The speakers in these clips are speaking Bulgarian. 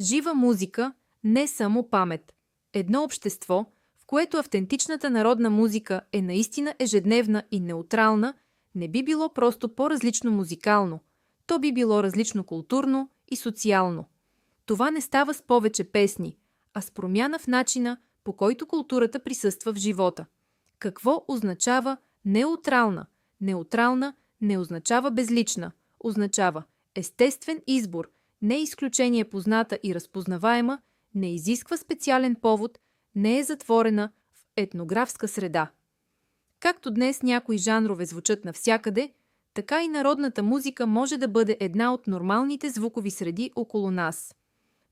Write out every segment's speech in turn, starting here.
Жива музика, не само памет. Едно общество, в което автентичната народна музика е наистина ежедневна и неутрална, не би било просто по-различно музикално. То би било различно културно и социално. Това не става с повече песни, а с промяна в начина, по който културата присъства в живота. Какво означава неутрална? Неутрална не означава безлична, означава естествен избор, не изключение позната и разпознаваема, не изисква специален повод, не е затворена в етнографска среда. Както днес някои жанрове звучат навсякъде, така и народната музика може да бъде една от нормалните звукови среди около нас.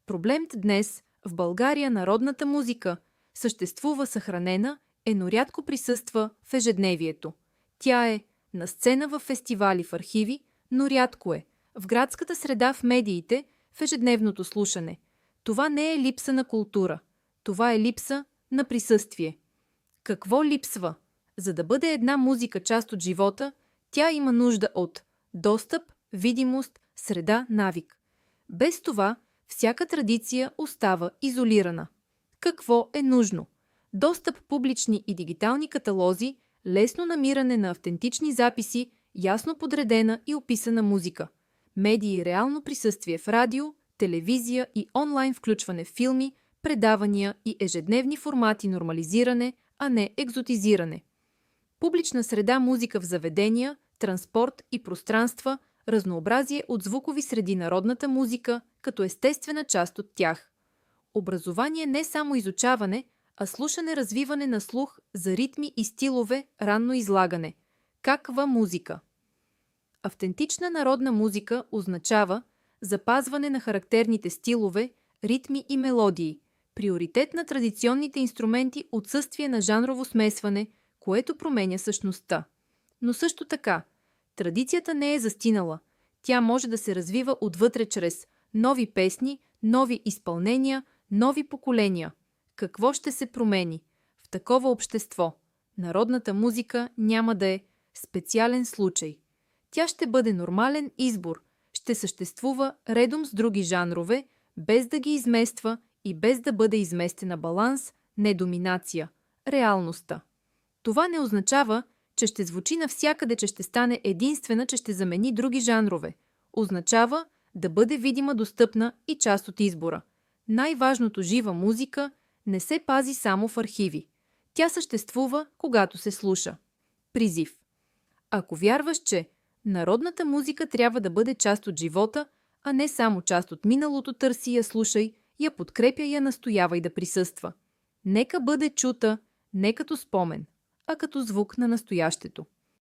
Проблемът днес в България народната музика съществува съхранена, но рядко присъства в ежедневието. Тя е на сцена в фестивали, в архиви, но рядко е в градската среда, в медиите, в ежедневното слушане. Това не е липса на култура. Това е липса на присъствие. Какво липсва? За да бъде една музика част от живота, тя има нужда от достъп, видимост, среда, навик. Без това, всяка традиция остава изолирана. Какво е нужно? Достъп публични и дигитални каталози, лесно намиране на автентични записи, ясно подредена и описана музика. Медии и реално присъствие в радио, телевизия и онлайн включване в филми, предавания и ежедневни формати нормализиране, а не екзотизиране. Публична среда, музика в заведения, транспорт и пространства, разнообразие от звукови среди, народната музика като естествена част от тях. Образование не само изучаване, а слушане, развиване на слух за ритми и стилове, ранно излагане. Каква музика? Автентична народна музика означава запазване на характерните стилове, ритми и мелодии, приоритет на традиционните инструменти, отсъствие на жанрово смесване, което променя същността. Но също така, традицията не е застинала. Тя може да се развива отвътре чрез нови песни, нови изпълнения, нови поколения. Какво ще се промени? В такова общество народната музика няма да е специален случай. Тя ще бъде нормален избор, ще съществува редом с други жанрове, без да ги измества и без да бъде изместена баланс, не доминация, реалността. Това не означава, че ще звучи навсякъде, че ще стане единствена, че ще замени други жанрове. Означава да бъде видима, достъпна и част от избора. Най-важното, жива музика не се пази само в архиви. Тя съществува, когато се слуша. Призив. Ако вярваш, че народната музика трябва да бъде част от живота, а не само част от миналото, търси я, слушай, я подкрепя, я настоявай да присъства. Нека бъде чута не като спомен, а като звук на настоящето.